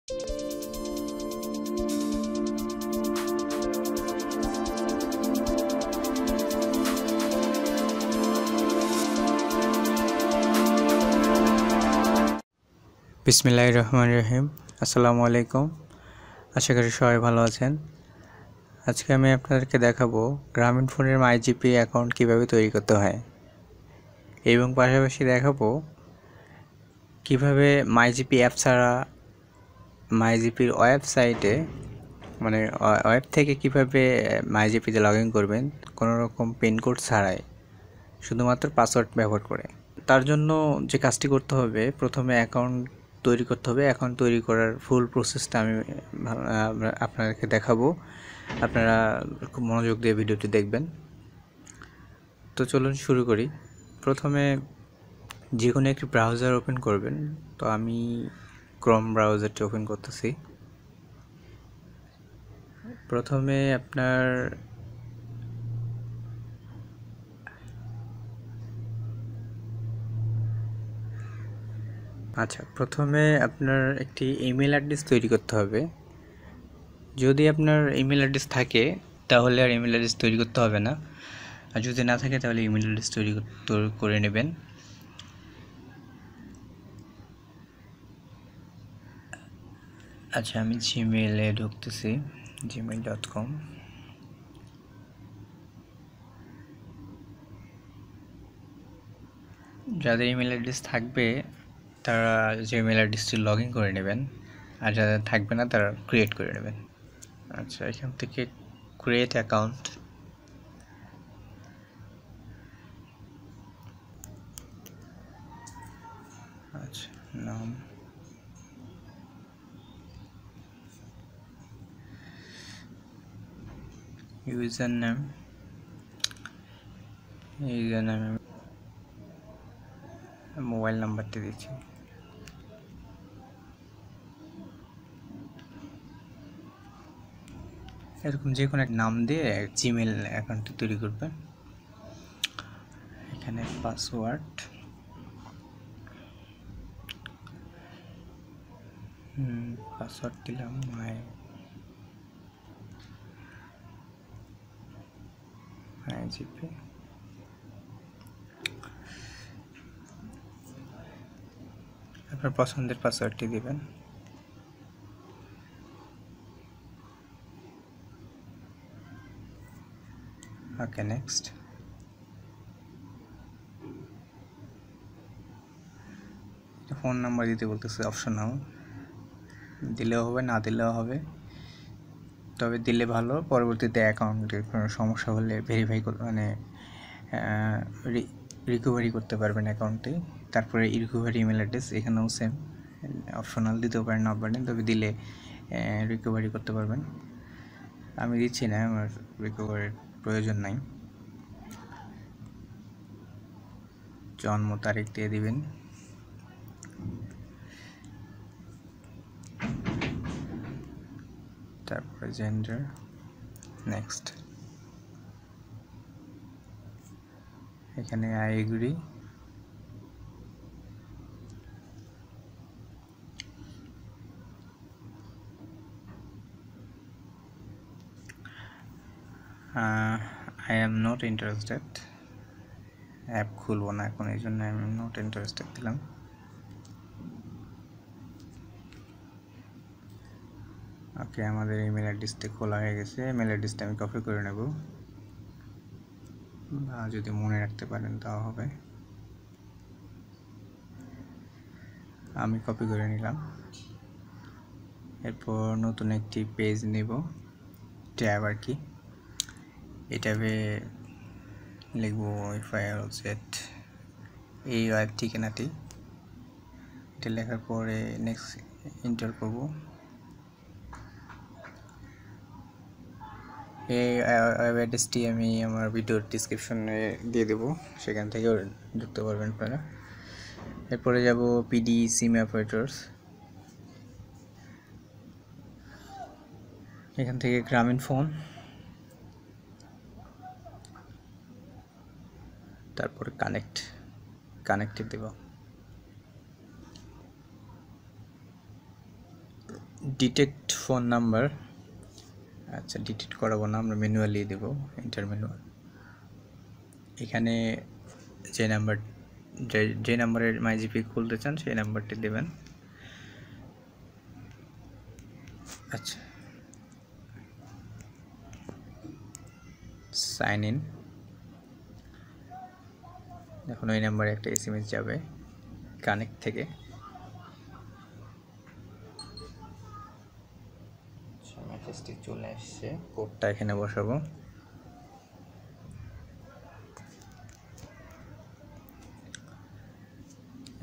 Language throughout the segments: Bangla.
বিসমিল্লাহির রহমানির রহিম। আসসালামু আলাইকুম। আশা করি সবাই ভালো আছেন। আজকে আমি আপনাদেরকে দেখাবো গ্রামীণ ফোনের মাইজিপি অ্যাকাউন্ট কিভাবে তৈরি করতে হয় এবং পাশাপাশি দেখাবো কিভাবে মাইজিপি অ্যাপ ছাড়া মাইজিপির ওয়েবসাইটে মানে ওয়েব থেকে কিভাবে মাইজিপিতে লগ ইন করবেন কোনো রকম পিনকোড ছাড়াই, শুধুমাত্র পাসওয়ার্ড ব্যবহার করে। তার জন্য যে কাজটি করতে হবে, প্রথমে অ্যাকাউন্ট তৈরি করতে হবে। অ্যাকাউন্ট তৈরি করার ফুল প্রসেসটা আমি আপনাদেরকে দেখাবো। আপনারা খুব মনোযোগ দিয়ে ভিডিওটি দেখবেন। তো চলুন শুরু করি। প্রথমে যে কোনো একটি ব্রাউজার ওপেন করবেন। তো আমি ক্রোম ব্রাউজারটি ওপেন করতেছি। প্রথমে আপনার প্রথমে আপনার একটি ইমেল অ্যাড্রেস তৈরি করতে হবে। যদি আপনার ইমেল অ্যাড্রেস থাকে তাহলে আর ইমেল অ্যাড্রেস তৈরি করতে হবে না, আর যদি না থাকে তাহলে ইমেল অ্যাড্রেস তৈরি করে নেবেন। আমি জিমেইলে ঢুকতেছি, gmail.com। যাদের ইমেল অ্যাড্রেস থাকবে তারা জিমেইল অ্যাড্রেসটি লগ ইন করে নেবেন, আর যাদের থাকবে না তারা ক্রিয়েট করে নেবেন। এখান থেকে ক্রিয়েট অ্যাকাউন্ট, নাম, ইউজার নেম, মোবাইল নাম্বারটি দিচ্ছি। এরকম যে কোনো এক নাম দিয়ে জিমেইল অ্যাকাউন্টটি তৈরি করবেন। এখানে পাসওয়ার্ড, দিলাম মাইজিপি। আপনার পছন্দের পাসওয়ার্ডটি দিবেন। ওকে, নেক্সট। ফোন নাম্বার দিতে বলতেছে, অপশনাল, দিলেও হবে না দিলেও হবে, তবে দিলে ভালো। পরবর্তীতে অ্যাকাউন্টের কোনো সমস্যা হলে ভেরিফাই রিকভারি করতে পারবেন অ্যাকাউন্টে। তারপরে রিকভারি ইমেল অ্যাড্রেস, এখানেও সেম, অপশনাল দিতেও পারেন না পারেন, তবে দিলে রিকভারি করতে পারবেন। আমি দিচ্ছি না, আমার রিকভারির প্রয়োজন নাই। জন্ম তারিখ দিয়ে দিবেন। তারপরে জেন্ডার, নেক্সট। এখানে I agree, I am not interested, app খুলবো না এখন, এই জন্য আই এম নট ইন্টারেস্টেড দিলাম। ওকে, আমাদের ইমেল অ্যাড্রেসটি খোলা হয়ে গেছে। ইমেল অ্যাড্রেসটা আমি কপি করে নেব, বা যদি মনে রাখতে পারেন তাও হবে। আমি কপি করে নিলাম। এরপর নতুন একটি পেজ নেব, ট্যাব আর কি। এই ট্যাবে লিখব ওয়েবসাইট, এই ওয়েব ঠিকানাটি। এটা লেখার পরে নেক্সট এন্টার করব। এই ওয়েব অ্যাড্রেসটি আমি আমার ভিডিওর ডিসক্রিপশনে দিয়ে দেবো, সেখান থেকেও ঢুকতে পারবেন আপনারা। এরপরে যাব পিডি সিম অপারেটরস, এখান থেকে গ্রামীণ ফোন, তারপরে কানেক্টে দেব। Detect phone number. আচ্ছা, ডিটেক্ট করাবো না, আমরা ম্যানুয়ালি দেব, এন্টার ম্যানুয়াল। এখানে যে নাম্বারের মাইজিপি খুলতে চান সেই নাম্বারটি দেবেন। আচ্ছা, সাইন ইন। এখন ওই নাম্বারে একটা এসএমএস যাবে কানেক্ট থেকে। মেসেজটি চলে আসছে, কোডটা এখানে বসাবো।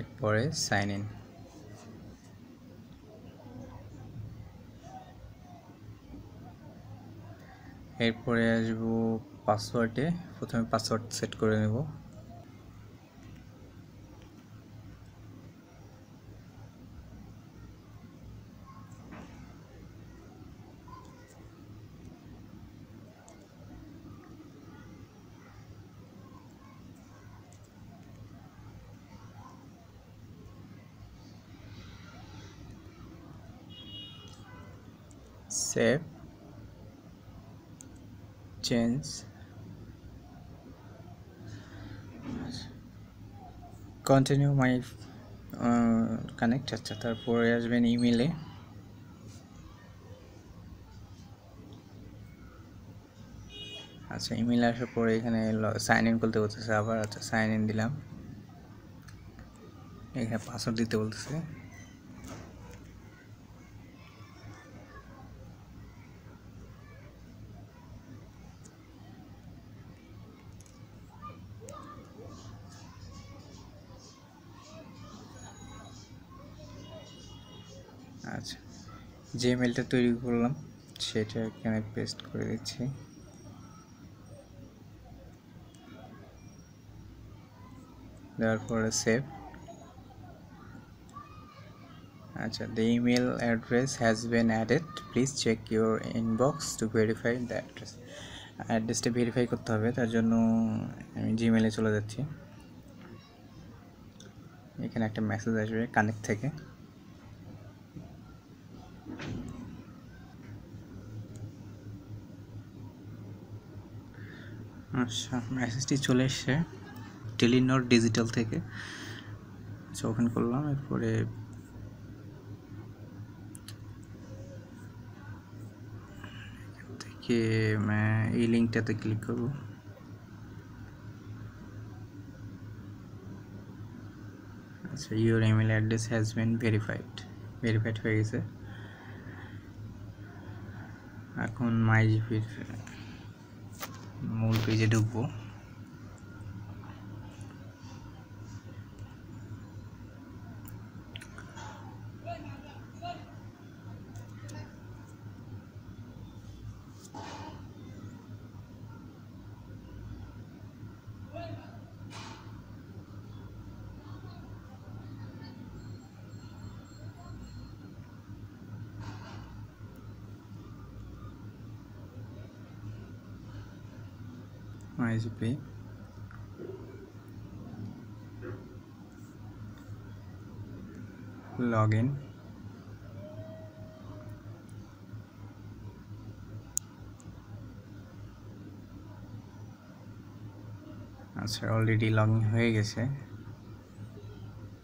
এরপরে সাইন ইন। এরপরে আসবো পাসওয়ার্ডে। প্রথমে পাসওয়ার্ড সেট করে নেব। সেভ, চেঞ্জ, কন্টিনিউ মাই কানেক্ট। আচ্ছা, তারপরে আসবেন ইমেলে। আচ্ছা, ইমেলে আসার পরে এখানে সাইন ইন করতে বলতেছে আবার। আচ্ছা, সাইন ইন দিলাম। এখানে পাসওয়ার্ড দিতে বলতেছে। আচ্ছা, যে মেলটা তৈরি করলাম সেটা এখানে পেস্ট করে দিচ্ছি। দেওয়ার পরে সেভ। আচ্ছা, the email address has been added, please check your inbox to verify the address। অ্যাড্রেসটা ভেরিফাই করতে হবে, তার জন্য আমি জিমেলে চলে যাচ্ছি। এখানে একটা মেসেজ আসবে কানেক্ট থেকে। আচ্ছা, মেসেজটি চলে এসছে টেলিনর ডিজিটাল থেকে। আচ্ছা, ওপেন করলাম। এরপরে থেকে এই লিঙ্কটাতে ক্লিক করব। আচ্ছা, your email address has been verified হয়ে গেছে। এখন মাইজিপির মূল পেজে ঢুকবো। MyGP log in. আচ্ছা, অলরেডি লগ ইন হয়ে গেছে,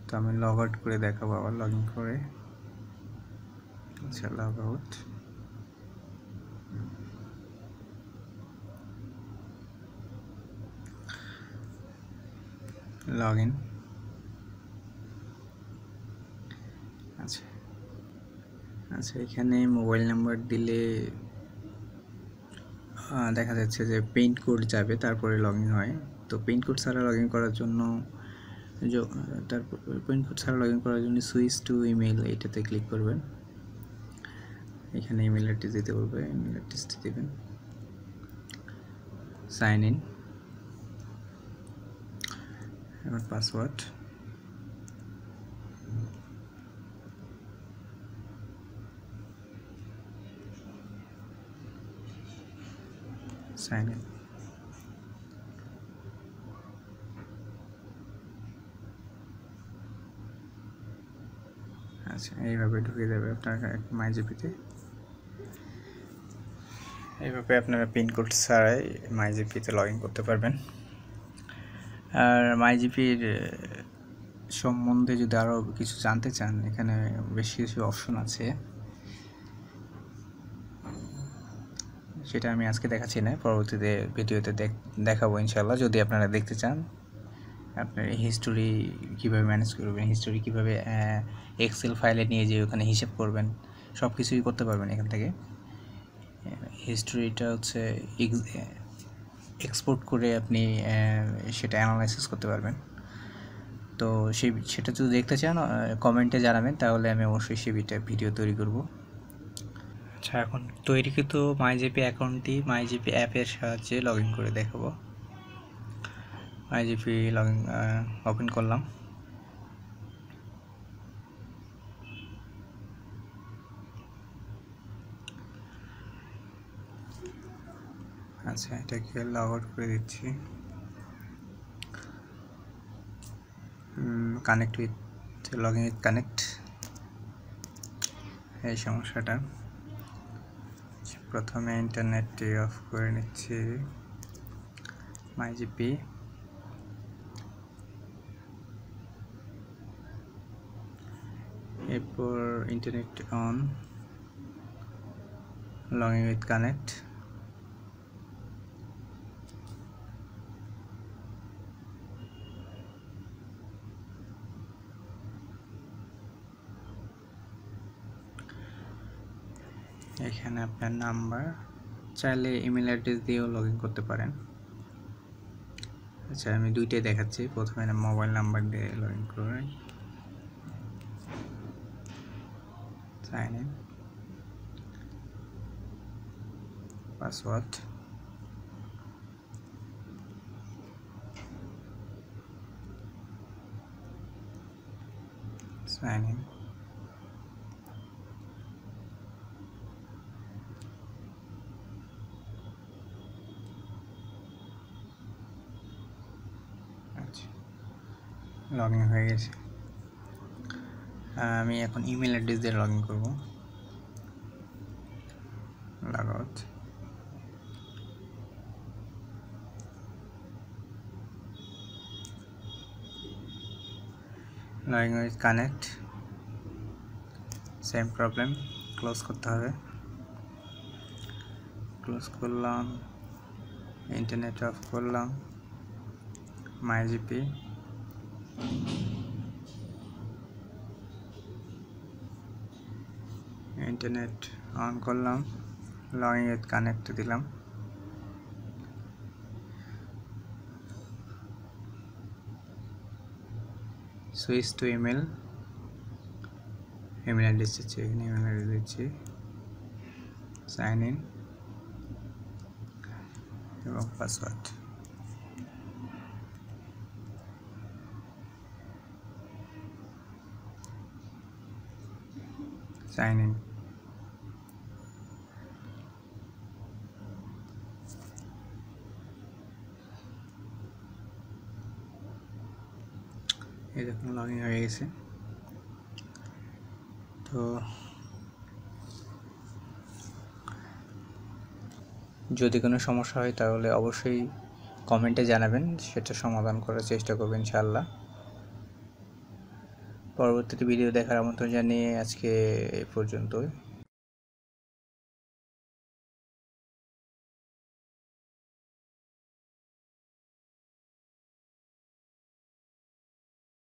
তো আমি লগ আউট করে দেখাবো আবার লগ ইন করে। আচ্ছা, লগ আউট। Log in. আচ্ছা আচ্ছা, এখানে মোবাইল নাম্বার দিলে দেখা যাচ্ছে যে পিন কোড যাবে, তারপরে লগ ইন হয়। তো পিন কোড ছাড়া লগ ইন করার জন্য সুইচ টু ইমেল এইটাতে ক্লিক করবেন। এখানে ইমেল অ্যাড্রেস দিতে বলবে, ইমেল অ্যাড্রেসটি দেবেন। সাইন ইন, এবার পাসওয়ার্ড। Sign in. আচ্ছা, আচ্ছা, এইভাবে ঢুকে যাবে আপনার মাইজিপিতে। এইভাবে আপনারা পিনকোড ছাড়াই মাইজিপিতে লগ ইন করতে পারবেন। আর মাইজিপির সম্বন্ধে যদি আরও কিছু জানতে চান, এখানে বেশ কিছু অপশন আছে, সেটা আমি আজকে দেখাচ্ছি না, পরবর্তীতে ভিডিওতে দেখাবো ইনশাল্লাহ। যদি আপনারা দেখতে চান আপনার হিস্টোরি কীভাবে ম্যানেজ করবেন, হিস্টোরি কীভাবে এক্সেল ফাইলে নিয়ে যেয়ে ওখানে হিসাব করবেন, সব কিছুই করতে পারবেন এখান থেকে। হিস্টোরিটা হচ্ছে এক্সপোর্ট করে আপনি সেটা অ্যানালাইসিস করতে পারবেন। তো সেটা যদি দেখতে চান কমেন্টে জানাবেন, তাহলে আমি অবশ্যই সেটা ভিডিও তৈরি করব। আচ্ছা, এখন তৈরিকৃত মাইজিপি অ্যাকাউন্টটি মাইজিপি অ্যাপের সাহায্যে লগ ইন করে দেখাবো। মাইজিপি লগ ইন ওপেন করলাম। আচ্ছা, এটাকে লগ আউট করে দিচ্ছি। Connect with login with connect, এই সমস্যাটা। প্রথমে ইন্টারনেটটি অফ করে নিচ্ছি, মাইজিপি। এরপর internet on, login with connect. এখানে আপনার নাম্বার, চাইলে ইমেল অ্যাড্রেস দিয়েও লগ ইন করতে পারেন। আচ্ছা, আমি দুইটাই দেখাচ্ছি। প্রথমে মোবাইল নাম্বার দিয়ে লগ ইন করি, sign in, password, sign in, log in হয়ে গেছে। আমি এখন ইমেল অ্যাড্রেস দিয়ে লগ ইন করবো। Log out, login with connect, same problem, close করতে হবে। ক্লোজ করলাম, ইন্টারনেট অফ করলাম, মাইজিপি, ইন্টারনেট অন করলাম, লগইন উইথ কানেক্ট দিলাম। Switch to email, email address দিচ্ছি, এখানে ইমেল অ্যাড্রেস দিচ্ছি, সাইন ইন এবং পাসওয়ার্ড। সাইন ইন, এই দেখুন লগ ইন হয়ে গেছে। তো যদি কোনো সমস্যা হয় তাহলে অবশ্যই কমেন্টে জানাবেন, সেটা সমাধান করার চেষ্টা করবেন ইনশাআল্লাহ। পরবর্তীতে ভিডিও দেখার আমন্ত্রণ জানিয়ে আজকে এই পর্যন্তই।